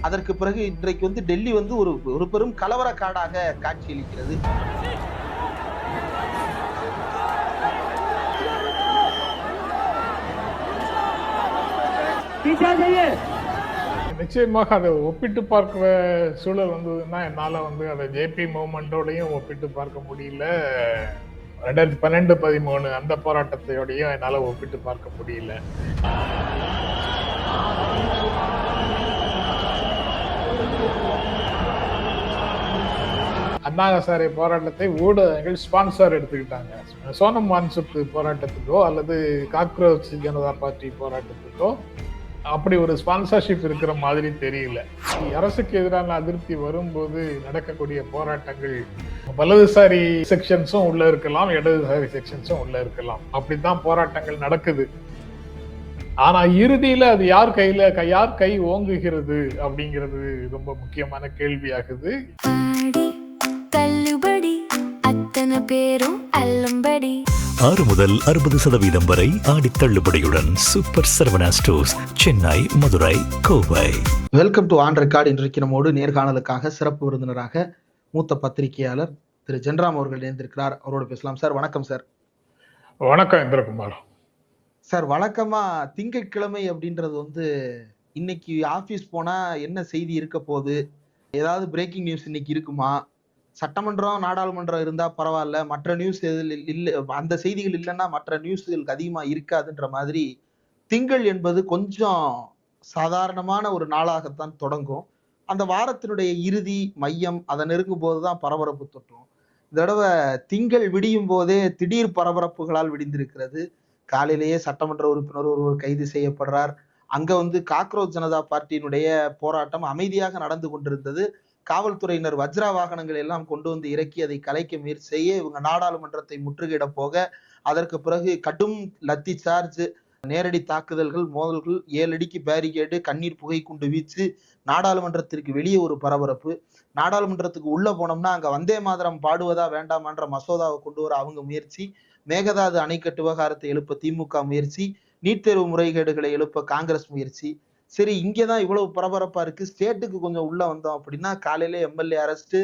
அதற்கு பிறகு இன்றைக்கு டெல்லி ஒரு ஒரு பெரும் கலவர காடாக காட்சியளிக்கிறது. நிச்சயமாக அதை ஒப்பிட்டு பார்க்கிற சூழல் வந்ததுன்னா என்னால அதை ஜேபி மூவ்மெண்டோடையும் ஒப்பிட்டு பார்க்க முடியல. 2012-13 அந்த போராட்டத்தையோடையும் என்னால ஒப்பிட்டு பார்க்க முடியல. அண்ணா ஹசாரே போராட்டத்தை ஊடகங்கள் ஸ்பான்சர் எடுத்துக்கிட்டாங்க. சோனம் வான்சுக் போராட்டத்துக்கோ அல்லது காக்ரோச் ஜனதா பார்ட்டி போராட்டத்துக்கோ அப்படி ஒரு ஸ்பான்சர்ஷிப் இருக்கிற மாதிரி தெரியல. அரசுக்கு எதிரான அதிருப்தி வரும்போது நடக்கக்கூடிய போராட்டங்கள் வலதுசாரி செக்ஷன்ஸும் உள்ள இருக்கலாம், இடதுசாரி செக்ஷன்ஸும் உள்ள இருக்கலாம். அப்படித்தான் போராட்டங்கள் நடக்குது. ஆனா இறுதியில அது யார் கை ஓங்குகிறது அப்படிங்கிறது ரொம்ப முக்கியமான கேள்வியாகுது. பேரும் அல்லம்படி 6 முதல் 60% வரை ஆடி தள்ளுபடியுடன் super Saravana stores, Chennai, Madurai, Kovai. Welcome to on record. இன்றைக்கு நம்மோடு நேர்காணலுக்காக சிறப்பு விருந்தினராக மூத்த பத்திரிகையாளர் திரு ஜென்ராம் அவர்கள் இணைந்திருக்கிறார். அவரோடு பேசலாம். சார் வணக்கம். சார் வணக்கம் இந்திரகுமார். சார் வழக்கமா திங்கட்கிழமை அப்படின்றது இன்னைக்கு ஆபீஸ் போனா என்ன செய்தி இருக்க போகுது, ஏதாவது பிரேக்கிங் நியூஸ் இன்னைக்கு இருக்குமா, சட்டமன்றம் நாடாளுமன்றம் இருந்தா பரவாயில்ல, மற்ற நியூஸ் இல்ல, அந்த செய்திகள் இல்லைன்னா மற்ற நியூஸ்களுக்கு அதிகமா இருக்காதுன்ற மாதிரி திங்கள் என்பது கொஞ்சம் சாதாரணமான ஒரு நாளாகத்தான் தொடங்கும். அந்த வாரத்தினுடைய இறுதி மையம் அதை நெருங்கும் போதுதான் பரபரப்பு தொற்றும். இந்த தடவை திங்கள் விடியும் போதே திடீர் பரபரப்புகளால் விடிந்திருக்கிறது. காலையிலேயே சட்டமன்ற உறுப்பினர் ஒருவர் கைது செய்யப்படுறார். அங்க காக்ரோச் ஜனதா பார்ட்டியினுடைய போராட்டம் அமைதியாக நடந்து கொண்டிருந்தது. காவல்துறையினர் வஜ்ரா வாகனங்கள் எல்லாம் கொண்டு இறக்கி அதை கலைக்க முயற்சி செய்ய இவங்க நாடாளுமன்றத்தை முற்றுகையிட போக, அதற்கு பிறகு கடும் லத்தி சார்ஜ், நேரடி தாக்குதல்கள், மோதல்கள், 7 அடிக்கு பேரிகேடு, கண்ணீர் புகை குண்டு வீச்சு, நாடாளுமன்றத்திற்கு வெளியே ஒரு பரபரப்பு. நாடாளுமன்றத்துக்கு உள்ள போனோம்னா அங்க வந்தே மாதரம் பாடுவதா வேண்டாமான்ற மசோதாவை கொண்டு வர அவங்க முயற்சி, மேகதாது அணைக்கட்டு விவகாரத்தை எழுப்ப திமுக முயற்சி, நீட் தேர்வு முறைகேடுகளை எழுப்ப காங்கிரஸ் முயற்சி. சரி, இங்கதான் இவ்வளவு பரபரப்பா இருக்கு, ஸ்டேட்டுக்கு கொஞ்சம் உள்ள வந்தோம் அப்படின்னா காலையில எம்எல்ஏ அரெஸ்ட்,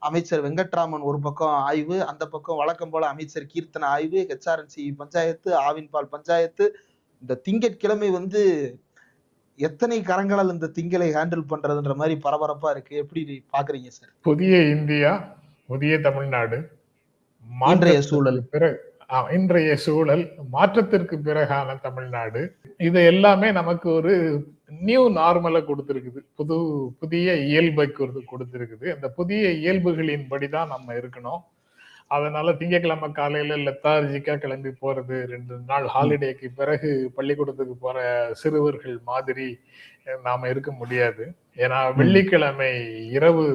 அமைச்சர் வெங்கட்ராமன் ஒரு பக்கம் ஆய்வு, அந்த பக்கம் வழக்கம் போல அமைச்சர் கீர்த்தன ஆய்வு, ஹெச்ஆர்என்சி பஞ்சாயத்து, ஆவின்பால் பஞ்சாயத்து. இந்த திங்கட்கிழமை எத்தனை கரங்களால் இந்த திங்களை ஹேண்டில் பண்றதுன்ற மாதிரி பரபரப்பா இருக்கு. எப்படி பாக்குறீங்க சார்? புதிய இந்தியா, புதிய தமிழ்நாடு, இன்றைய சூழல், மாற்றத்திற்கு பிறகான தமிழ்நாடு, இது எல்லாமே நமக்கு ஒரு நியூ நார்மலை கொடுத்திருக்குது. புதிய இயல்பை கொடுத்திருக்குது. அந்த புதிய இயல்புகளின் படிதான் நம்ம இருக்கணும். அதனால திங்கட்கிழமை காலையில லெத்தார்ஜிக்கா கிளம்பி போறது, 2 நாள் ஹாலிடேக்கு பிறகு பள்ளிக்கூடத்துக்கு போற சிறுவர்கள் மாதிரி நாம இருக்க முடியாது. ஏன்னா வெள்ளிக்கிழமை இரவு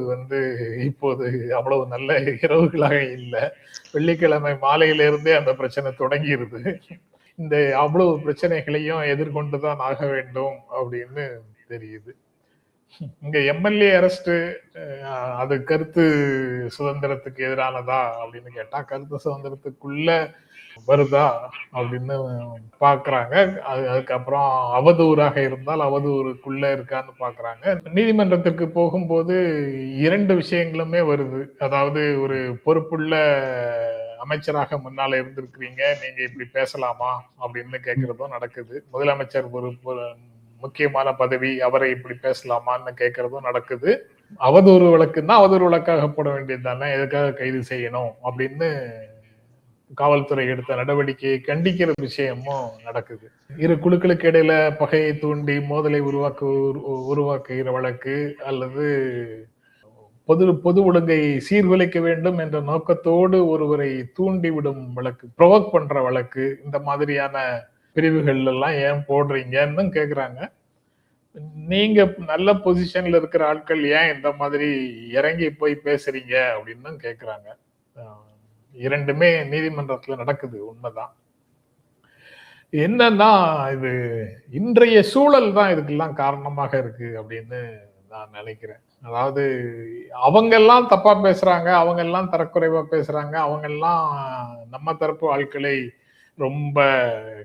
இப்போது அவ்வளவு நல்ல இரவுகளாக இல்லை. வெள்ளிக்கிழமை மாலையில இருந்தே அந்த பிரச்சனை தொடங்கிருது. இந்த அவ்வளவு பிரச்சனைகளையும் எதிர்கொண்டுதான் ஆக வேண்டும் அப்படின்னு தெரியுது. இங்க எம்எல்ஏ அரெஸ்ட் அது கருத்து சுதந்திரத்துக்கு எதிரானதா அப்படின்னு கேட்டா கருத்து சுதந்திரத்துக்குள்ள வருதா அப்படின்னு பாக்குறாங்க. அதுக்கப்புறம் அவதூறாக இருந்தால் அவதூறுக்குள்ள இருக்கான்னு பாக்குறாங்க. நீதிமன்றத்திற்கு போகும்போது 2 விஷயங்களுமே வருது. அதாவது ஒரு பொறுப்புள்ள அமைச்சராக முன்னால இருந்திருக்கிறீங்க, நீங்க இப்படி பேசலாமா அப்படின்னு கேட்கறதும் நடக்குது. முதலமைச்சர் ஒரு முக்கியமான பதவி, அவரை இப்படி பேசலாமான்னு கேட்கறதும் நடக்குது. அவதூறு வழக்குன்னா அவதூறு வழக்காக போட வேண்டியது தானே, எதுக்காக கைது செய்யணும் அப்படின்னு காவல்துறை எடுத்த நடவடிக்கையை கண்டிக்கிற விஷயமும் நடக்குது. இரு குழுக்களுக்கு இடையில பகையை தூண்டி மோதலை உருவாக்குகிற வழக்கு, அல்லது பொது ஒழுங்கை சீர்குலைக்க வேண்டும் என்ற நோக்கத்தோடு ஒருவரை தூண்டிவிடும் வழக்கு, ப்ரொவோக் பண்ற வழக்கு, இந்த மாதிரியான பிரிவுகள் எல்லாம் ஏன் போடுறீங்கன்னு கேக்குறாங்க. நீங்க நல்ல பொசிஷன்ல இருக்கிற ஆட்கள் ஏன் இந்த மாதிரி இறங்கி போய் பேசுறீங்க அப்படின்னு கேக்குறாங்க. 2மே நீதிமன்றத்துல நடக்குது. உண்மைதான். என்னன்னா இது இன்றைய சூழல் தான் இதுக்கெல்லாம் காரணமாக இருக்கு அப்படின்னு நான் நினைக்கிறேன். அதாவது அவங்க எல்லாம் தப்பா பேசுறாங்க, அவங்க எல்லாம் தரக்குறைவா பேசுறாங்க, அவங்க எல்லாம் நம்ம தரப்பு ஆட்களை ரொம்ப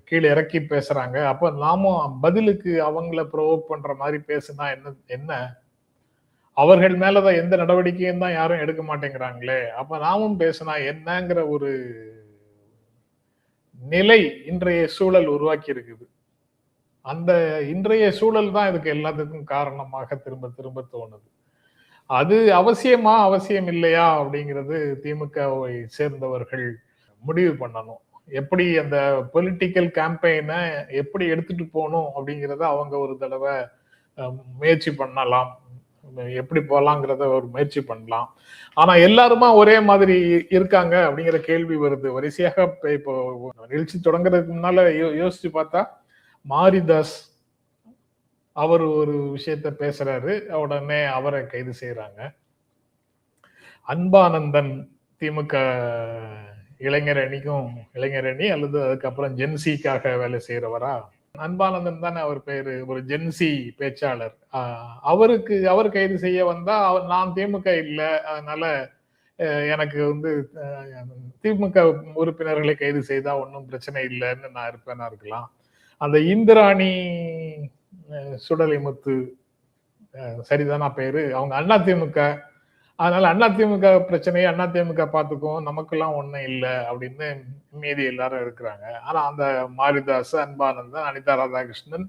கீழே இறக்கி பேசுறாங்க. அப்ப நாமும் பதிலுக்கு அவங்கள ப்ரொவோக் பண்ற மாதிரி பேசுனா என்ன அவர்கள் மேலதான் எந்த நடவடிக்கையும் தான் யாரும் எடுக்க மாட்டேங்கிறாங்களே, அப்ப நாமும் பேசினா என்னங்கிற ஒரு நிலை இன்றைய சூழல் உருவாக்கி இருக்குது. அந்த இன்றைய சூழல் தான் இதுக்கு எல்லாத்துக்கும் காரணமாக திரும்ப திரும்ப தோணுது. அது அவசியமா அவசியம் இல்லையா அப்படிங்கிறது திமுகவை சேர்ந்தவர்கள் முடிவு பண்ணணும். எப்படி அந்த பொலிட்டிக்கல் கேம்பெயினை எப்படி எடுத்துட்டு போகணும் அப்படிங்கிறத அவங்க ஒரு தடவை முயற்சி பண்ணலாம். எப்படி போலாங்கிறத ஒரு முயற்சி பண்ணலாம். ஆனா எல்லாருமா ஒரே மாதிரி இருக்காங்க அப்படிங்கிற கேள்வி வருது. வரிசையாக இப்போ நிகழ்ச்சி தொடங்குறதுக்கு முன்னால யோசிச்சு பார்த்தா மாரிதாஸ் அவர் ஒரு விஷயத்த பேசுறாரு, உடனே அவரை கைது செய்யறாங்க. அன்பானந்தன் திமுக இளைஞர் அணி அல்லது அதுக்கப்புறம் ஜென்சிக்காக வேலை செய்யறவரா, அன்பானந்தன் தானே அவர் பேரு, ஒரு ஜென்சி பேச்சாளர். அவர் கைது செய்ய வந்தா நான் திமுக இல்லை, அதனால எனக்கு திமுக உறுப்பினர்களை கைது செய்தா ஒன்றும் பிரச்சனை இல்லைன்னு நான் இருக்கலாம். அந்த இந்திராணி சுடலைமுத்து சரிதானா பேரு, அவங்க அதிமுக, அதனால அதிமுக பிரச்சனையை அதிமுக பார்த்துக்கும், நமக்கெல்லாம் ஒண்ணும் இல்லை அப்படின்னு மீதி எல்லாரும் இருக்கிறாங்க. ஆனா அந்த மாரிதாஸ், அன்பானந்தன், அனிதா ராதாகிருஷ்ணன்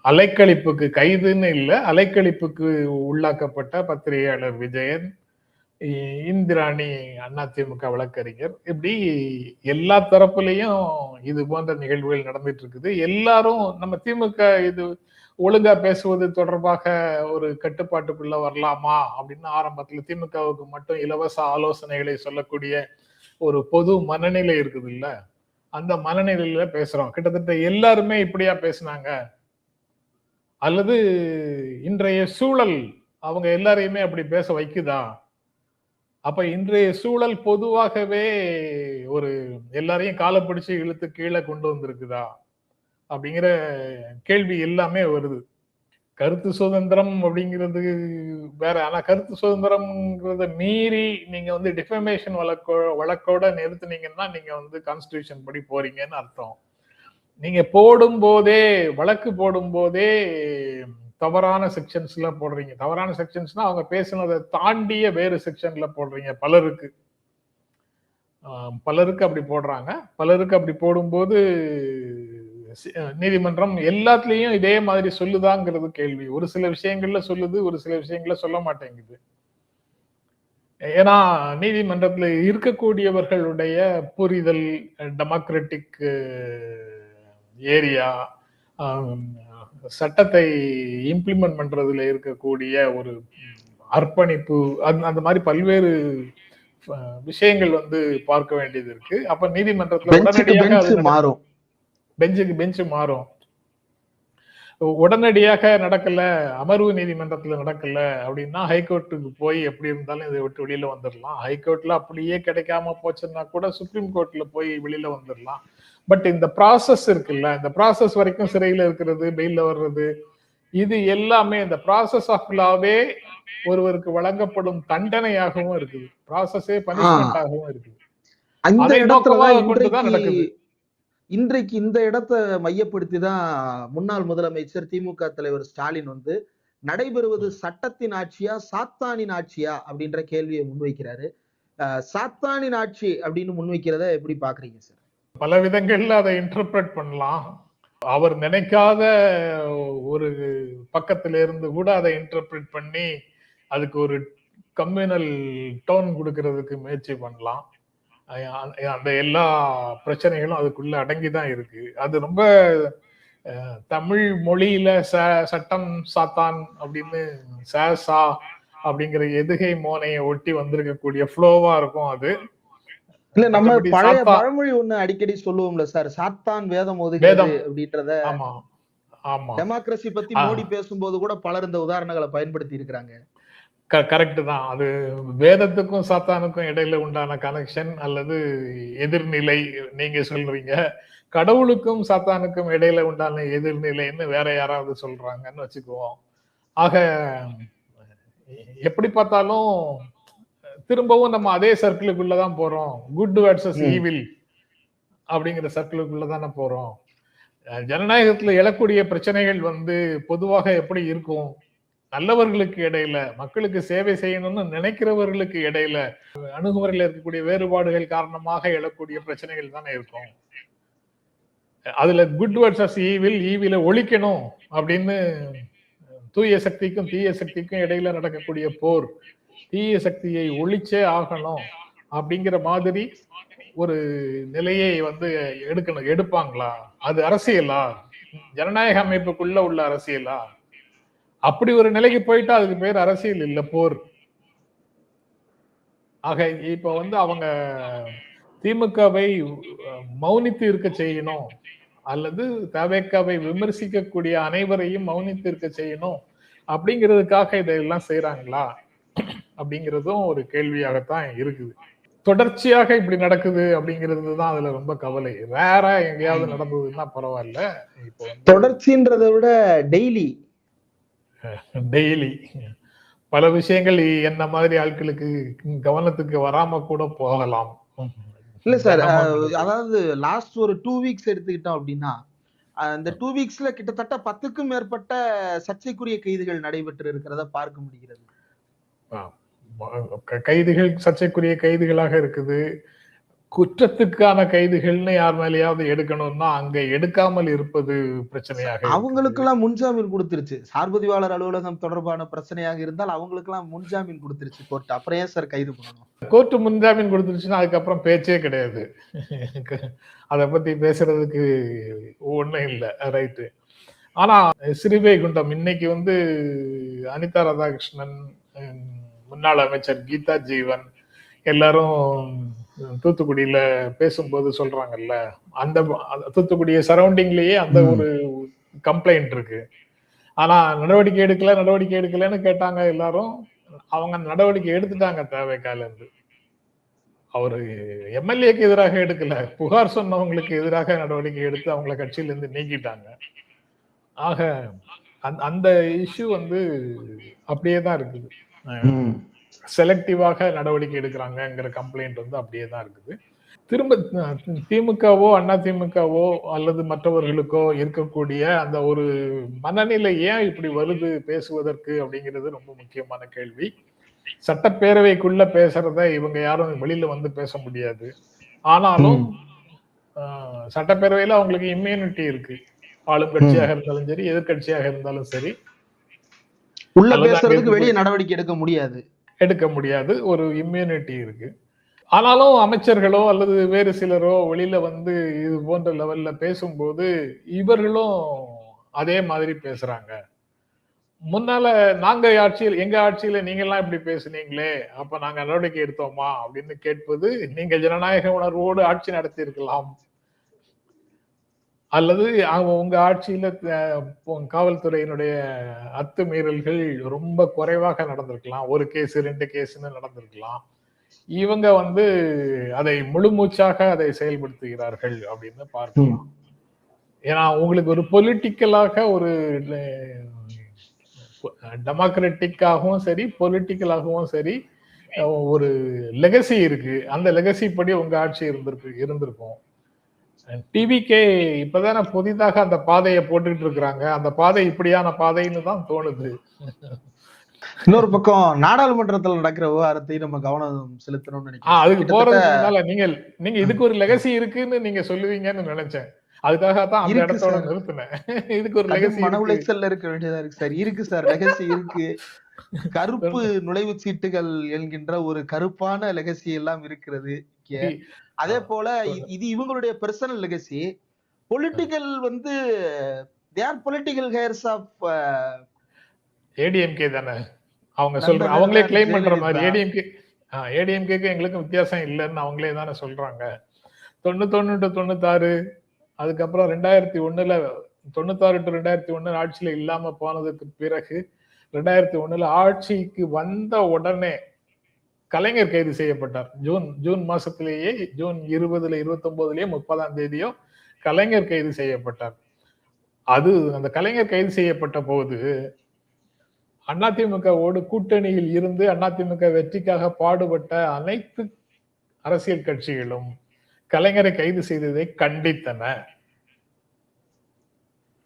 அலைக்கழிப்புக்கு கைதுன்னு இல்லை, அலைக்கழிப்புக்கு உள்ளாக்கப்பட்ட பத்திரிகையாளர் விஜயன், இந்திராணி அதிமுக வழக்கறிஞர், இப்படி எல்லா தரப்புலையும் இது போன்ற நிகழ்வுகள் நடந்துட்டு இருக்குது. எல்லாரும் நம்ம திமுக இது ஒழுங்கா பேசுவது தொடர்பாக ஒரு கட்டுப்பாட்டுக்குள்ள வரலாமா அப்படின்னு ஆரம்பத்துல திமுகவுக்கு மட்டும் இலவச ஆலோசனைகளை சொல்லக்கூடிய ஒரு பொது மனநிலை இருக்குது இல்ல, அந்த மனநிலையில பேசுறோம். கிட்டத்தட்ட எல்லாருமே இப்படியா பேசினாங்க, அல்லது இன்றைய சூழல் அவங்க எல்லாரையுமே அப்படி பேச வைக்குதா? அப்ப இன்றைய சூழல் பொதுவாகவே ஒரு எல்லாரையும் காலை பிடிச்சு இழுத்து கீழே கொண்டு வந்திருக்குதா அப்படிங்கிற கேள்வி எல்லாமே வருது. கருத்து சுதந்திரம் அப்படிங்கிறது வேற, ஆனா கருத்து சுதந்திரம்ங்கிறத மீறி நீங்க டிஃபமேஷன் வழக்கோட நிறுத்தினீங்கன்னா நீங்க கான்ஸ்டிடியூஷன் படி போறீங்கன்னு அர்த்தம். நீங்க வழக்கு போடும் போதே தவறான செக்ஷன்ஸ்ல போடுறீங்க. தவறான செக்ஷன்ஸ்னா அவங்க பேசினதை தாண்டிய வேறு செக்ஷன்ல போடுறீங்க. பலருக்கு அப்படி போடுறாங்க. பலருக்கு அப்படி போடும்போது நீதிமன்றம் எல்லாத்துலயும் இதே மாதிரி சொல்லுதாங்கிறது கேள்வி. ஒரு சில விஷயங்கள்ல சொல்லுது, ஒரு சில விஷயங்கள்ல சொல்ல மாட்டேங்குது. ஏன்னா நீதிமன்றத்துல இருக்கக்கூடியவர்களுடைய புரிதல், டெமோக்ராட்டிக் ஏரியா, சட்டத்தை இம்ப்ளிமெண்ட் பண்றதுல இருக்கக்கூடிய ஒரு அர்ப்பணிப்பு, அந்த மாதிரி பல்வேறு விஷயங்கள் பார்க்க வேண்டியது இருக்கு. அப்ப நீதிமன்றத்துல உடனடியாக பெஞ்சு மாறும். உடனடியாக நடக்கல, அமர்வு நீதிமன்றத்துல நடக்கல அப்படின்னா ஹைகோர்ட்டுக்கு போய் எப்படி இருந்தாலும் இதை விட்டு வெளியில வந்துடலாம். ஹைகோர்ட்ல அப்படியே கிடைக்காம போச்சுன்னா கூட சுப்ரீம் கோர்ட்ல போய் வெளியில வந்துடலாம். பட் இந்த ப்ராசஸ் இருக்குல்ல, இந்த ப்ராசஸ் வரைக்கும் சிறையில இருக்கிறது, பெயில்ல வர்றது, இது எல்லாமே இந்த ப்ராசஸ் ஆஃப் லாவே ஒருவருக்கு வழங்கப்படும் தண்டனையாகவும் இருக்குது. ப்ராசஸே பனிஷ்மெண்டாகவும் இருக்குது. அந்த இடத்துல நடக்குது. இன்றைக்கு இந்த இடத்தை மையப்படுத்தி தான் முன்னாள் முதலமைச்சர் திமுக தலைவர் ஸ்டாலின் நடைபெறுவது சட்டத்தின் ஆட்சியா சாத்தானின் ஆட்சியா அப்படின்ற கேள்வியை முன்வைக்கிறாரு. சாத்தானின் ஆட்சி அப்படின்னு முன்வைக்கிறத எப்படி பாக்குறீங்க சார்? பல விதங்கள்ல அதை இன்டர்பிரட் பண்ணலாம். அவர் நினைக்காத ஒரு பக்கத்துல இருந்து கூட அதை இன்டர்பிரட் பண்ணி அதுக்கு ஒரு கம்யூனல் டோன் கொடுக்கறதுக்கு முயற்சி பண்ணலாம். அந்த எல்லா பிரச்சனைகளும் அதுக்குள்ள அடங்கிதான் இருக்கு. அது ரொம்ப தமிழ் மொழியில சட்டம் சாத்தான் அப்படின்னு சா அப்படிங்கிற எதுகை மோனையை ஒட்டி வந்திருக்கக்கூடிய ஃப்ளோவா இருக்கும். அது இல்ல, நம்ம பழைய பழமொழி ஒண்ணு அடிக்கடி சொல்லுவோம்ல சார், சாத்தான் வேதம் ஓதுகிறது அப்படின்றத. ஆமா ஆமா, டெமோக்ரஸி பத்தி மோடி பேசும்போது கூட பலர் இந்த உதாரணங்களை பயன்படுத்தி இருக்கிறாங்க. கரெக்ட் தான். அது வேதத்துக்கும் சாத்தானுக்கும் இடையில உண்டான கனெக்ஷன் அல்லது எதிர்நிலை நீங்க சொல்றீங்க. கடவுளுக்கும் சாத்தானுக்கும் இடையில உண்டான எதிர்நிலைன்னு வேற யாராவது சொல்றாங்கன்னு வச்சுக்குவோம். ஆக எப்படி பார்த்தாலும் திரும்பவும் நம்ம அதே சர்க்கிளுக்குள்ளதான் போறோம். குட் வர்சஸ் ஈவில் அப்படிங்கிற சர்க்கிளுக்குள்ளதானே போறோம். ஜனநாயகத்துல எழக்கூடிய பிரச்சனைகள் பொதுவாக எப்படி இருக்கும் நல்லவர்களுக்கு இடையில, மக்களுக்கு சேவை செய்யணும்னு நினைக்கிறவர்களுக்கு இடையில அணுகுமுறையில் இருக்கக்கூடிய வேறுபாடுகள் காரணமாக எழக்கூடிய பிரச்சனைகள் தானே இருக்கும். அதுல குட் வர்சஸ் ஈவில், ஈவில ஒழிக்கணும் அப்படின்னு தூய சக்திக்கும் தீய சக்திக்கும் இடையில நடக்கக்கூடிய போர், தீய சக்தியை ஒழிச்சே ஆகணும் அப்படிங்கிற மாதிரி ஒரு நிலையை எடுப்பாங்களா? அது அரசியலா? ஜனநாயக அமைப்புக்குள்ள உள்ள அரசியலா? அப்படி ஒரு நிலைக்கு போயிட்டா அதுக்கு பேர் அரசியல் இல்ல, போர். ஆக இப்ப அவங்க திமுகவை மௌனித்து இருக்க செய்யணும், அல்லது தவேகாவை விமர்சிக்கக்கூடிய அனைவரையும் மௌனித்து இருக்க செய்யணும் அப்படிங்கிறதுக்காக இதெல்லாம் செய்யறாங்களா அப்படிங்கிறதும் ஒரு கேள்வியாகத்தான் இருக்குது. தொடர்ச்சியாக இப்படி நடக்குது அப்படிங்கிறது தான் அதுல ரொம்ப கவலை. வேற எங்கேயாவது நடந்ததுன்னா பரவாயில்ல, இப்போ தொடர்ச்சின்றதை விட டெய்லி பல விஷயங்கள் என்ன மாதிரி ஆட்களுக்கு கவனத்துக்கு வராம கூட போகலாம். இல்ல சார், அதாவது லாஸ்ட் ஒரு 2 வீக்ஸ் எடுத்துக்கிட்டோம் அப்படின்னா, இந்த 2 வீக்ஸ்ல கிட்டத்தட்ட 10க்கும் மேற்பட்ட சர்ச்சைக்குரிய கைதுகள் நடைபெற்று இருக்கிறத பார்க்க முடிகிறது. கைதுகள் சர்ச்சைக்குரிய கைதுகளாக இருக்குது. குற்றத்துக்கான கைதுகள்னு யார் மேலேயாவது எடுக்கணும்னா அங்க எடுக்காமல் இருப்பது பிரச்சனையாக. அவங்களுக்கு எல்லாம் முன்ஜாமீன் கொடுத்துருச்சு. சார்பதிவாளர் அலுவலகம் தொடர்பான பிரச்சனையாக இருந்தால் அவங்களுக்கு எல்லாம் முன்ஜாமீன் கொடுத்துருச்சு கோர்ட். அப்புறம் ஏன் சார் கைது பண்ணணும்? கோர்ட் முன்ஜாமீன் கொடுத்துருச்சுன்னா அதுக்கப்புறம் பேச்சே கிடையாது. அதை பத்தி பேசுறதுக்கு ஒண்ணும் இல்லை. ரைட்டு. ஆனா ஸ்ரீவைகுண்டம் இன்னைக்கு அனிதா ராதாகிருஷ்ணன், முன்னாள் அமைச்சர் கீதா ஜீவன் எல்லாரும் தூத்துக்குடியில பேசும்போது சொல்றாங்கல்ல, அந்த தூத்துக்குடிய சரௌண்டிங்லயே அந்த ஒரு கம்ப்ளைண்ட் இருக்கு. ஆனா நடவடிக்கை எடுக்கலன்னு கேட்டாங்க எல்லாரும். அவங்க நடவடிக்கை எடுத்துட்டாங்க தேவைக்கால இருந்து. அவரு எம்எல்ஏக்கு எதிராக எடுக்கல, புகார் சொன்னவங்களுக்கு எதிராக நடவடிக்கை எடுத்து அவங்கள கட்சியில இருந்து நீக்கிட்டாங்க. ஆக அந்த இஷ்யூ அப்படியேதான் இருக்குது. செலக்டிவாக நடவடிக்கை எடுக்கிறாங்கிற கம்ப்ளைண்ட் அப்படியே தான் இருக்குது. திரும்ப திமுகவோ அண்ணா திமுகவோ அல்லது மற்றவர்களுக்கோ இருக்கக்கூடிய அந்த ஒரு மனநிலை ஏன் இப்படி வருது பேசுவதற்கு அப்படிங்கிறது ரொம்ப முக்கியமான கேள்வி. சட்டப்பேரவைக்குள்ள பேசுறத இவங்க யாரும் வெளியில பேச முடியாது. ஆனாலும் சட்டப்பேரவையில அவங்களுக்கு இம்யூனிட்டி இருக்கு. ஆளும் கட்சியாக இருந்தாலும் சரி, எதிர்கட்சியாக இருந்தாலும் சரி, உள்ள பேசுறதுக்கு வெளியே நடவடிக்கை எடுக்க முடியாது. ஒரு இம்யூனிட்டி இருக்கு. ஆனாலும் அமைச்சர்களோ அல்லது வேறு சிலரோ வெளியில இது போன்ற லெவல்ல பேசும்போது இவர்களும் அதே மாதிரி பேசுறாங்க. முன்னால எங்க ஆட்சியில நீங்க எல்லாம் இப்படி பேசுனீங்களே, அப்ப நாங்க நடவடிக்கை எடுத்தோமா அப்படின்னு கேட்பது, நீங்க ஜனநாயக உணர்வோடு ஆட்சி நடத்தி இருக்கலாம், அல்லது உங்க ஆட்சியில காவல்துறையினுடைய அத்துமீறல்கள் ரொம்ப குறைவாக நடந்திருக்கலாம், 1 கேஸ் 2 கேஸ்ன்னு நடந்திருக்கலாம். இவங்க அதை முழுமூச்சாக அதை செயல்படுத்துகிறார்கள் அப்படின்னு பார்க்கலாம். ஏன்னா உங்களுக்கு ஒரு பொலிட்டிக்கலாக, ஒரு டெமோக்ராட்டிக்காகவும் சரி, பொலிட்டிக்கலாகவும் சரி ஒரு லெகசி இருக்கு. அந்த லெகசி படி உங்க ஆட்சி இருந்திருக்கும். டிவிகே இப்பதானே புதிதாக அந்த பாதையை போட்டுக்கிட்டு இருக்கிறாங்க. அந்த பாதை இப்படியான பாதைன்னு தான் தோணுது. இன்னொரு பக்கம் நாடாளுமன்றத்தில் நடக்கிற விவகாரத்தை நம்ம கவனம் செலுத்தணும்னு நினைக்கிறேன். அதுக்கு போறதுனால நீங்க இதுக்கு ஒரு லெகசி இருக்குன்னு நீங்க சொல்லுவீங்கன்னு நினைச்சேன். அதுக்காக தான் அந்த இடத்தோட நிறுத்தினேன். இதுக்கு ஒரு லெகசி, மன உளைச்சல்ல இருக்க வேண்டியதா இருக்கு சார். இருக்கு சார், லெகசி இருக்கு. கருப்பு நுழைவு சீட்டுகள் என்கின்ற ஒரு கருப்பான லெகசி எல்லாம் இருக்கிறது. அதே போல இது இவங்களுடைய personal legacy. Political they are political hairs of ADMK தானே அவங்க சொல்றாங்க. அவங்களே கிளைம் பண்ற மாதிரி ஏடிஎம்கேக்கு எங்களுக்கு வித்தியாசம் இல்லைன்னு அவங்களே தானே சொல்றாங்க. 91 to 96, அதுக்கப்புறம் 2001ல 96 to 2001 ஆட்சியில இல்லாம போனதுக்கு பிறகு 2001ல ஆட்சிக்கு வந்த உடனே கலைஞர் கைது செய்யப்பட்டார். ஜூன் மாசத்திலேயே, ஜூன் 20, 29 30ஆம் தேதியோ கலைஞர் கைது செய்யப்பட்டார். அந்த கலைஞர் கைது செய்யப்பட்ட போது அதிமுகவோடு கூட்டணியில் இருந்து அதிமுக வெற்றிக்காக பாடுபட்ட அனைத்து அரசியல் கட்சிகளும் கலைஞரை கைது செய்ததை கண்டித்தன.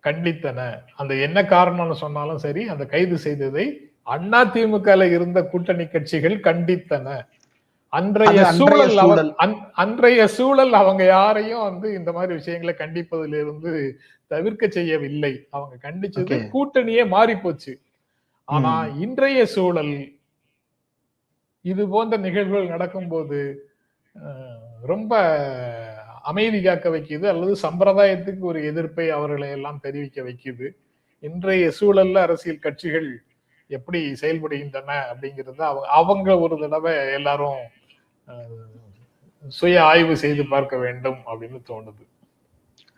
கண்டித்தன. அந்த என்ன காரணம்னு சொன்னாலும் சரி, அந்த கைது செய்ததை அதிமுக இருந்த கூட்டணி கட்சிகள் கண்டித்தன. அன்றைய சூழல் அவங்க யாரையும் வந்து இந்த மாதிரி விஷயங்களை கண்டிப்பதிலிருந்து தவிர்க்க செய்யவில்லை. அவங்க கண்டிச்சது கூட்டணியே மாறி போச்சு. ஆனா இன்றைய சூழல் இது போன்ற நிகழ்வுகள் நடக்கும்போது ரொம்ப அமைதி காக்க வைக்குது, அல்லது சம்பிரதாயத்துக்கு ஒரு எதிர்ப்பை அவர்களை எல்லாம் தெரிவிக்க வைக்குது. இன்றைய சூழல்ல அரசியல் கட்சிகள் எப்படி செயல்படுகின்றன அப்படிங்கிறது அவங்க ஒரு தடவை எல்லாரும் சுய ஆய்வு செய்து பார்க்க வேண்டும் அப்படின்னு தோணுது.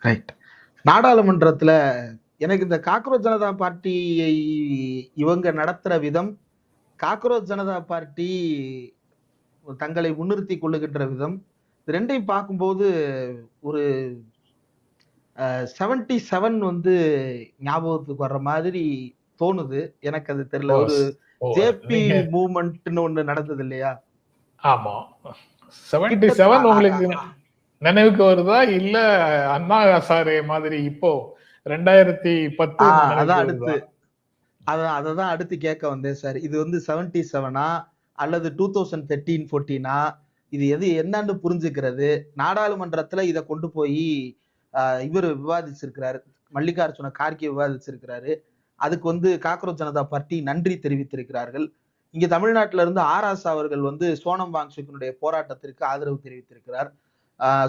ரைட். நாடாளுமன்றத்துல எனக்கு இந்த காக்ரோச் ஜனதா பார்ட்டியை இவங்க நடத்துற விதம், காக்ரோச் ஜனதா பார்ட்டி தங்களை முன்னிறுத்தி கொள்ளுகின்ற விதம், ரெண்டையும் பார்க்கும்போது ஒரு 77 வந்து ஞாபகத்துக்கு வர்ற மாதிரி தோணுது. எனக்கு அது தெரியல. ஒரு ஜேபி மூவ்மெண்ட்னு ஒண்ணு நடந்தது இல்லையா? ஆமா. 77 உங்களுக்கு நினைவுக்கு வருதா, இல்ல அண்ணா ஹசாரே மாதிரி இப்போ 2010? அதான் அடுத்து அததான் அடுத்து கேட்க வந்தேன் சார். இது வந்து 77ஆ அல்லது 2013-14 இது என்னன்னு புரிஞ்சுக்கிறது. நாடாளுமன்றத்துல இதை கொண்டு போய் இவர் விவாதிச்சிருக்கிறாரு, மல்லிகார்ஜுன கார்கே விவாதிச்சிருக்கிறாரு. அதுக்கு வந்து காக்ரோச் ஜனதா பார்ட்டி நன்றி தெரிவித்திருக்கிறார்கள். இங்க தமிழ்நாட்டில இருந்து ஆராசா அவர்கள் வந்து சோனம் வாங்சுக்கினுடைய போராட்டத்திற்கு ஆதரவு தெரிவித்திருக்கிறார்.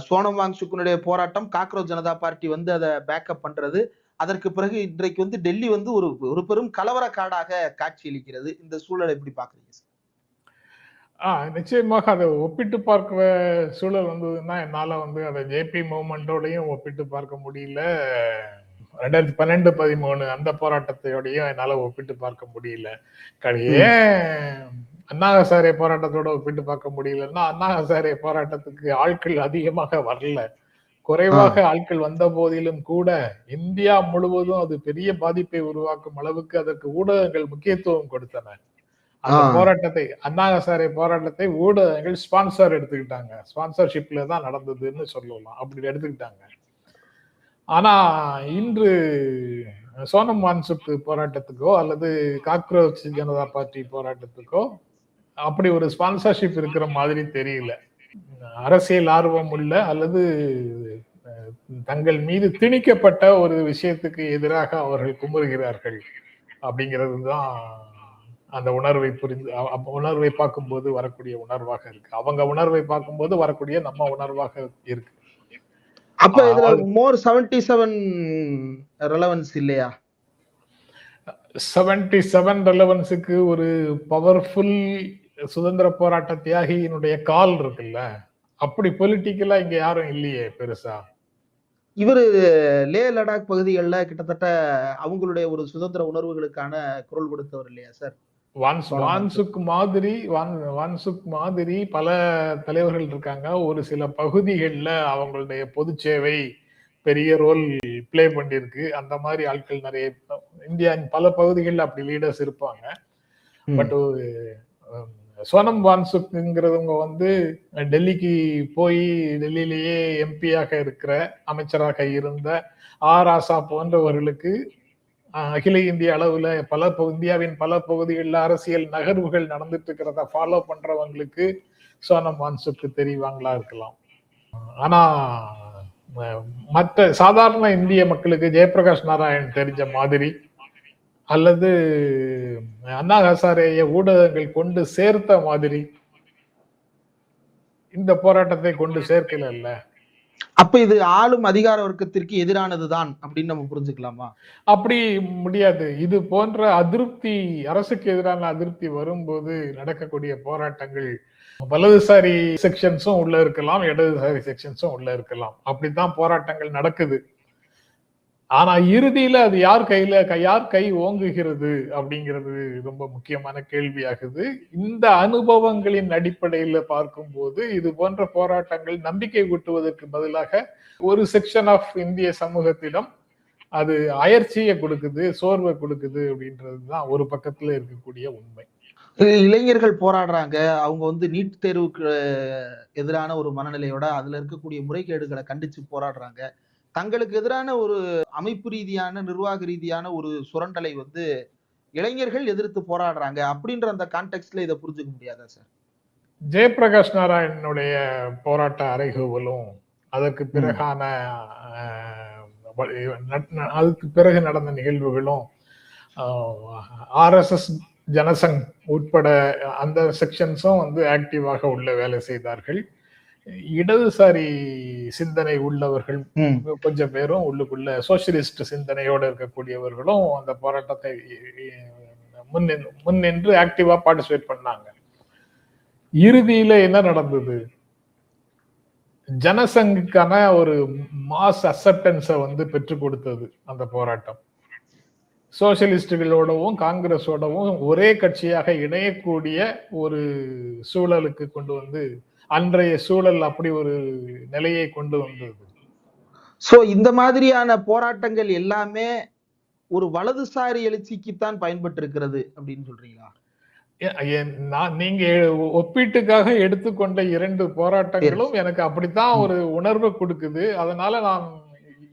சோனம் வாங்சுக்கினுடைய போராட்டம், காக்ரோச் ஜனதா பார்ட்டி வந்து அதை பேக்கப் பண்றது. அதற்கு பிறகு இன்றைக்கு வந்து டெல்லி வந்து ஒரு பெரும் கலவர காடாக காட்சியளிக்கிறது. இந்த சூழலை எப்படி பாக்குறீங்க? நிச்சயமாக அதை ஒப்பிட்டு பார்க்கிற சூழல் வந்ததுன்னா என்னால வந்து அதை ஜேபி மூவ்மெண்டோடையும் ஒப்பிட்டு பார்க்க முடியல. 2012-13 அந்த போராட்டத்தையோடையும் என்னால ஒப்பிட்டு பார்க்க முடியல. ஏன் அண்ணா ஹசாரே போராட்டத்தோட ஒப்பிட்டு பார்க்க முடியலன்னா, அண்ணா ஹசாரே போராட்டத்துக்கு ஆட்கள் அதிகமாக வரல, குறைவாக ஆட்கள் வந்த போதிலும் கூட இந்தியா முழுவதும் அது பெரிய பாதிப்பை உருவாக்கும் அளவுக்கு அதற்கு ஊடகங்கள் முக்கியத்துவம் கொடுத்தன. அந்த போராட்டத்தை, அண்ணா ஹசாரே போராட்டத்தை ஊடகங்கள் ஸ்பான்சர் எடுத்துக்கிட்டாங்க. ஸ்பான்சர்ஷிப்ல தான் நடந்ததுன்னு சொல்லலாம், அப்படி எடுத்துக்கிட்டாங்க. ஆனா இன்று சோனம் வான்சுக் போராட்டத்துக்கோ அல்லது காக்ரோச் ஜனதா பார்ட்டி போராட்டத்துக்கோ அப்படி ஒரு ஸ்பான்சர்ஷிப் இருக்கிற மாதிரி தெரியல. அரசியல் ஆர்வம் உள்ள அல்லது தங்கள் மீது திணிக்கப்பட்ட ஒரு விஷயத்துக்கு எதிராக அவர்கள் குமுறுகிறார்கள் அப்படிங்கிறது தான் அந்த உணர்வை உணர்வை பார்க்கும்போது வரக்கூடிய உணர்வாக இருக்கு. அவங்க உணர்வை பார்க்கும்போது வரக்கூடிய நம்ம உணர்வாக இருக்கு. அப்ப இதுல மோர் 77 ரெலவன்ஸ் இல்லையா? 77 ரெலவன்ஸுக்கு ஒரு பவர்ஃபுல் சுதந்திர போராட்ட தியாகியினுடைய கால் இருக்குல்ல, அப்படி பொலிட்டிக்கலா இங்க யாரும் இல்லையே பெருசா. இவரு லே லடாக் பகுதிகளில் கிட்டத்தட்ட அவங்களுடைய ஒரு சுதந்திர உணர்வுகளுக்கான குரல் கொடுத்தவர் இல்லையா சார்? வான்சுக் மாதிரி பல தலைவர்கள் இருக்காங்க. ஒரு சில பகுதிகளில் அவங்களுடைய பொது சேவை பெரிய ரோல் பிளே பண்ணிருக்கு. அந்த மாதிரி ஆட்கள் நிறைய இந்தியாவின் பல பகுதிகளில் அப்படி லீடர்ஸ் இருப்பாங்க. பட் சோனம் வான்சுக்ங்கிறவங்க வந்து டெல்லிக்கு போய் டெல்லியிலேயே எம்பியாக இருக்கிற, அமைச்சராக இருந்த ஆராசா போன்றவர்களுக்கு அகில இந்திய அளவுல இந்தியாவின் பல பகுதிகளில் அரசியல் நகர்வுகள் நடந்துட்டு இருக்கிறத ஃபாலோ பண்றவங்களுக்கு சோனம் வான்சுக் தெரிவாங்களா இருக்கலாம். ஆனா மற்ற சாதாரண இந்திய மக்களுக்கு ஜெயபிரகாஷ் நாராயண் தெரிஞ்ச மாதிரி அல்லது அண்ணா ஹசாரேயை ஊடகங்கள் கொண்டு சேர்த்த மாதிரி இந்த போராட்டத்தை கொண்டு சேர்க்கல. அப்ப இது ஆளும் அதிகார வர்க்கத்திற்கு எதிரானதுதான் அப்படின்னு நம்ம புரிஞ்சுக்கலாமா? அப்படி முடியாது. இது போன்ற அதிருப்தி, அரசுக்கு எதிரான அதிருப்தி வரும்போது நடக்கக்கூடிய போராட்டங்கள் வலதுசாரி செக்ஷன்ஸும் உள்ள இருக்கலாம், இடதுசாரி செக்ஷன்ஸும் உள்ள இருக்கலாம். அப்படித்தான் போராட்டங்கள் நடக்குது. ஆனா இறுதியில அது யார் கை ஓங்குகிறது அப்படிங்கிறது ரொம்ப முக்கியமான கேள்வியாகுது. இந்த அனுபவங்களின் அடிப்படையில பார்க்கும்போது இது போன்ற போராட்டங்கள் நம்பிக்கை ஊட்டுவதற்கு பதிலாக ஒரு செக்ஷன் ஆஃப் இந்திய சமூகத்திடம் அது அயற்சியை கொடுக்குது, சோர்வை கொடுக்குது அப்படின்றதுதான் ஒரு பக்கத்துல இருக்கக்கூடிய உண்மை. இளைஞர்கள் போராடுறாங்க, அவங்க வந்து நீட் தேர்வுக்கு எதிரான ஒரு மனநிலையோட அதுல இருக்கக்கூடிய முறைகேடுகளை கண்டிச்சு போராடுறாங்க. தங்களுக்கு எதிரான ஒரு அமைப்பு ரீதியான நிர்வாக ரீதியான ஒரு சுரண்டலை வந்து இளைஞர்கள் எதிர்த்து போராடுறாங்க அப்படின்ற அந்த கான்டெக்ட்ல இதை புரிஞ்சுக்க முடியாதா சார்? ஜெயபிரகாஷ் நாராயணனுடைய போராட்ட அறைகூவலும் அதற்கு பிறகான அதுக்கு பிறகு நடந்த நிகழ்வுகளும் RSS ஜனசங் உட்பட அந்த செக்ஷன்ஸும் வந்து ஆக்டிவாக உள்ள வேலை செய்தார்கள். இடதுசாரி சிந்தனை உள்ளவர்கள் கொஞ்சம் பேரும் உள்ளுக்குள்ள சோசியலிஸ்ட் சிந்தனையோடு இருக்கக்கூடியவர்களும் அந்த போராட்டத்தை முன்னின்று ஆக்டிவா பார்ட்டிசிபேட் பண்ணாங்க. இறுதியில என்ன நடந்தது? ஜனசங்குக்கான ஒரு மாஸ் அக்செப்டன்ஸை வந்து பெற்றுக் கொடுத்தது அந்த போராட்டம். சோசியலிஸ்டுகளோடவும் காங்கிரஸோடவும் ஒரே கட்சியாக இணையக்கூடிய ஒரு சூழலுக்கு கொண்டு வந்து, அன்றைய சூழல் அப்படி ஒரு நிலையை கொண்டு வந்தது. சோ இந்த மாதிரியான போராட்டங்கள் எல்லாமே ஒரு வலதுசாரி எழுச்சிக்குத்தான் பயன்பட்டு இருக்கிறது அப்படின்னு சொல்றீங்களா? நீங்க ஒப்பீட்டுக்காக எடுத்துக்கொண்ட 2 போராட்டங்களும் எனக்கு அப்படித்தான் ஒரு உணர்வு கொடுக்குது. அதனால நான்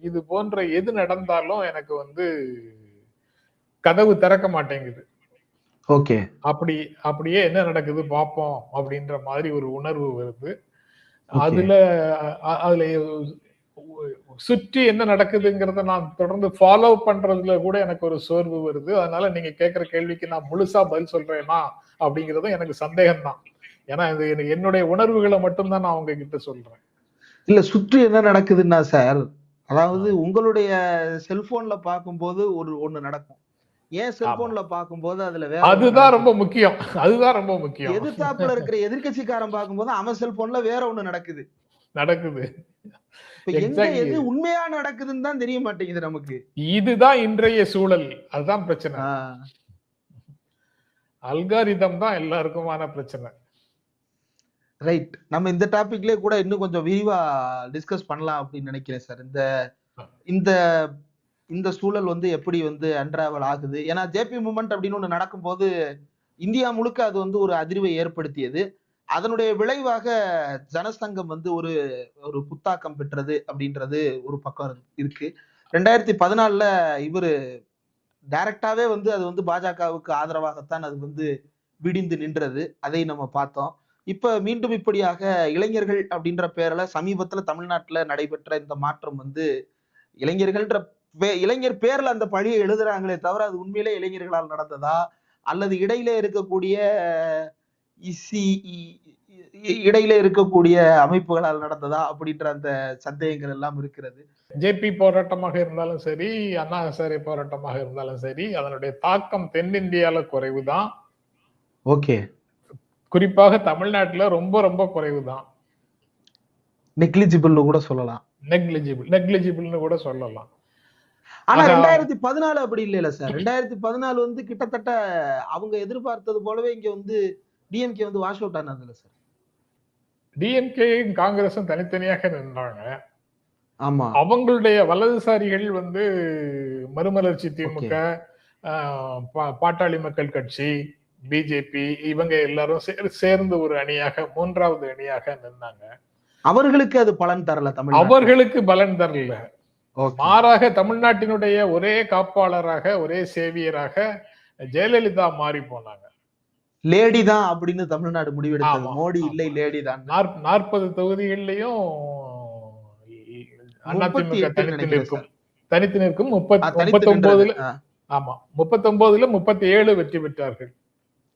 இது போன்ற எது நடந்தாலும் எனக்கு வந்து கதவு திறக்க மாட்டேங்குது. ஓகே, அப்படியே என்ன நடக்குது பாப்போம் அப்படின்ற மாதிரி ஒரு உணர்வு வருது. அதுல சுற்றி என்ன நடக்குதுங்கிறத நான் தொடர்ந்து ஃபாலோ பண்றதுல கூட எனக்கு ஒரு சோர்வு வருது. அதனால நீங்க கேட்கிற கேள்விக்கு நான் முழுசா பதில் சொல்றேன்னா அப்படிங்கறதும் எனக்கு சந்தேகம் தான். ஏன்னா இது என்னுடைய உணர்வுகளை மட்டும்தான் நான் அவங்க கிட்ட சொல்றேன். இல்ல, சுற்றி என்ன நடக்குதுன்னா சார், அதாவது உங்களுடைய செல்போன்ல பார்க்கும்போது ஒண்ணு நடக்கும், ஏன் செல்போன்ல பார்க்கும்போது அதுல வேற அதுதான் ரொம்ப முக்கியம். அதுதான் ரொம்ப முக்கியம். எதிர்த்தாப்புல இருக்கிற எதிர்கட்சிக்காரன் பார்க்கும்போது அவன் செல்போன்ல வேற ஒண்ணு நடக்குது. எங்க எது உண்மையா நடக்குதுன்னு தான் தெரிய மாட்டேங்குது நமக்கு. இதுதான் இன்றைய சூழல். அதுதான் பிரச்சனை. அல்காரிதம் தான் எல்லாருக்குமான பிரச்சனை. ரைட். நம்ம இந்த டாபிக்லயே கூட இன்னும் கொஞ்சம் விரிவா டிஸ்கஸ் பண்ணலாம் அப்படின்னு நினைக்கிறேன் சார். இந்த இந்த சூழல் வந்து எப்படி வந்து அன்ராவல் ஆகுது. ஏன்னா ஜேபி மூமெண்ட் அப்படின்னு ஒண்ணு நடக்கும்போது இந்தியா முழுக்க அது வந்து ஒரு அதிர்வை ஏற்படுத்தியது. அதனுடைய விளைவாக ஜனசங்கம் வந்து ஒரு புத்தாக்கம் பெற்றது அப்படின்றது ஒரு பக்கம் இருக்கு. 2014 இவரு டைரக்டாவே வந்து அது வந்து பாஜகவுக்கு ஆதரவாகத்தான் அது வந்து விடிந்து நின்றது. அதை நம்ம பார்த்தோம். இப்ப மீண்டும் இப்படியாக இளைஞர்கள் அப்படின்ற பேர்ல சமீபத்துல தமிழ்நாட்டுல நடைபெற்ற இந்த மாற்றம் வந்து இளைஞர் பேர்ல அந்த பழியை எழுதுறாங்களே தவிர அது உண்மையிலே இளைஞர்களால் நடந்ததா அல்லது இடையில இருக்கக்கூடிய அமைப்புகளால் நடந்ததா அப்படின்ற அந்த சந்தேகங்கள் எல்லாம் இருக்கிறது. ஜேபி போராட்டமாக இருந்தாலும் சரி, அண்ணா ஹசாரே போராட்டமாக இருந்தாலும் சரி, அதனுடைய தாக்கம் தென்னிந்தியால குறைவுதான். ஓகே, குறிப்பாக தமிழ்நாட்டுல ரொம்ப ரொம்ப குறைவுதான். நெக்லிஜிபிள்னு கூட சொல்லலாம். நெக்லிஜிபிள்னு கூட சொல்லலாம். ஆனா 2014 அப்படி இல்ல சார். 2014 வந்து கிட்டத்தட்ட அவங்க எதிர்பார்த்தது போலவே இங்க வந்து டிஎம்கே வந்து வாஷ் அவுட் ஆனதுல சார். டிஎம்கே காங்கிரஸும் தனித்தனியாக நின்றாங்க. ஆமா, அவங்களுடைய வலதுசாரிகள் வந்து மறுமலர்ச்சி திமுக, பாட்டாளி மக்கள் கட்சி, பிஜேபி இவங்க எல்லாரும் சேர்ந்து ஒரு அணியாக 3வது அணியாக நின்னாங்க. அவர்களுக்கு அது பலன் தரல. அவர்களுக்கு பலன் தரல. மாறாக தமிழ்நாட்டினுடைய ஒரே காப்பாளராக, ஒரே சேவியராக ஜெயலலிதா மாறி போனாங்க. லேடி தான் அப்படின்னு தமிழ்நாடு முடிவெடுத்தது. மோடி இல்லை, லேடி தான். 40 தொகுதிகளிலையும் அதிமுக தனித்து நிற்கும். 39ல 37 வெற்றி பெற்றார்கள்.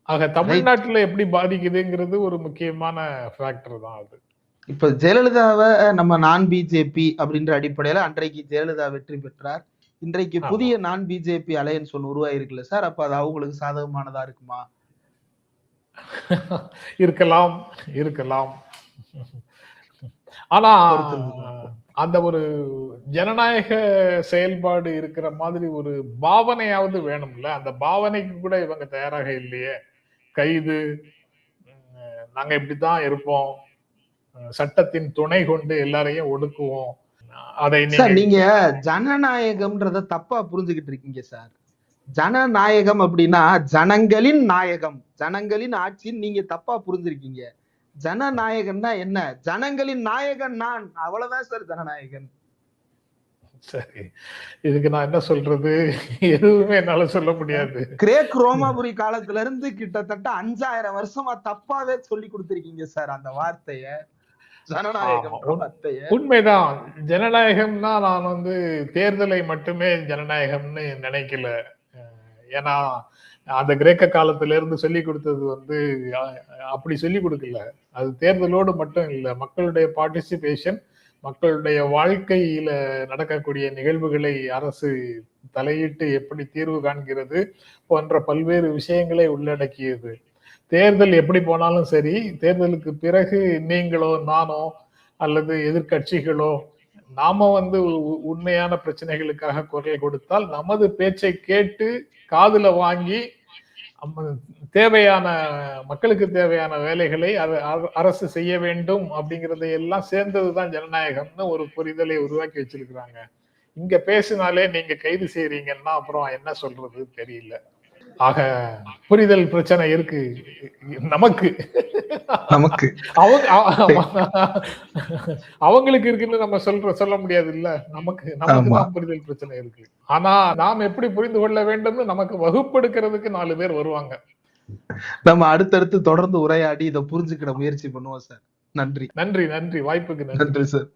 ஆக தமிழ்நாட்டுல எப்படி பாதிக்குதுங்கிறது ஒரு முக்கியமான ஃபேக்டர் தான் அது. இப்ப ஜெயலலிதாவை நம்ம நான் பிஜேபி அப்படின்ற அடிப்படையில அன்றைக்கு ஜெயலலிதா வெற்றி பெற்றார். இன்றைக்கு புதிய நான் பிஜேபி அலையன்ஸ் ஒன்று உருவாயிருக்குல்ல சார், அப்ப அது அவங்களுக்கு சாதகமானதா இருக்குமா? இருக்கலாம். ஆனா அந்த ஒரு ஜனநாயக செயல்பாடு இருக்கிற மாதிரி ஒரு பாவனையாவது வேணும்ல. அந்த பாவனைக்கு கூட இவங்க தயாராக இல்லையே. கைது, நாங்க இப்படித்தான் இருப்போம், சட்டத்தின் துணை கொண்டு எல்லாரையும் ஒடுக்குவோம், அதை நீங்க ஜனநாயகம்ன்றத தப்பா புரிஞ்சுக்கிட்டு இருக்கீங்க சார். ஜனநாயகம் அப்படின்னா ஜனங்களின் நாயகம், ஜனங்களின் ஆட்சின்னு நீங்க தப்பா புரிஞ்சிருக்கீங்க. ஜனநாயகம்னா என்ன? ஜனங்களின் நாயகன் நான், அவ்வளவுதான் சார் ஜனநாயகன். சரி, இதுக்கு நான் என்ன சொல்றது? எதுவுமே என்னால சொல்ல முடியாது. கிரேக் ரோமாபுரி காலத்துல இருந்து கிட்டத்தட்ட 5000 வருஷமா தப்பாவே சொல்லி கொடுத்திருக்கீங்க சார் அந்த வார்த்தைய, ஜனநாயகம் வார்த்தைய. உண்மைதான். ஜனநாயகம்னா நான் தேர்தலை மட்டுமே ஜனநாயகம்னு நினைக்கல. ஏன்னா அந்த கிரேக்க காலத்துல இருந்து சொல்லி கொடுத்தது அப்படி சொல்லி கொடுக்கல. அது தேர்தலோடு மட்டும் இல்ல, மக்களுடைய பார்ட்டிசிபேஷன், மக்களுடைய வாழ்க்கையில நடக்கக்கூடிய நிகழ்வுகளை அரசு தலையிட்டு எப்படி தீர்வு காண்கிறது போன்ற பல்வேறு விஷயங்களை உள்ளடக்கியது. தேர்தல் எப்படி போனாலும் சரி, தேர்தலுக்கு பிறகு நீங்களோ நானோ அல்லது எதிர்கட்சிகளோ நாம உண்மையான பிரச்சனைகளுக்காக குரல் கொடுத்தால் நமது பேச்சை கேட்டு காதுல வாங்கி தேவையான மக்களுக்கு தேவையான வேலைகளை அரசு செய்ய வேண்டும் அப்படிங்கறதை எல்லாம் சேர்ந்ததுதான் ஜனநாயகம்னு ஒரு புரிதலை உருவாக்கி வச்சிருக்கிறாங்க. இங்க பேசினாலே நீங்க கைது செய்றீங்கன்னா அப்புறம் என்ன சொல்றது தெரியல. ஆக புரிதல் பிரச்சனை இருக்கு நமக்கு. அவங்களுக்கு இருக்குன்னு நம்ம சொல்ல முடியாது இல்ல. நமக்கு தான் புரிதல் பிரச்சனை இருக்கு. ஆனா நாம் எப்படி புரிந்து கொள்ள வேண்டும்னு நமக்கு வகுப்பெடுக்கிறதுக்கு 4 பேர் வருவாங்க. நம்ம அடுத்தடுத்து தொடர்ந்து உரையாடி இதை புரிஞ்சுக்கிற முயற்சி பண்ணுவோம் சார். நன்றி. வாய்ப்புக்கு நன்றி சார்.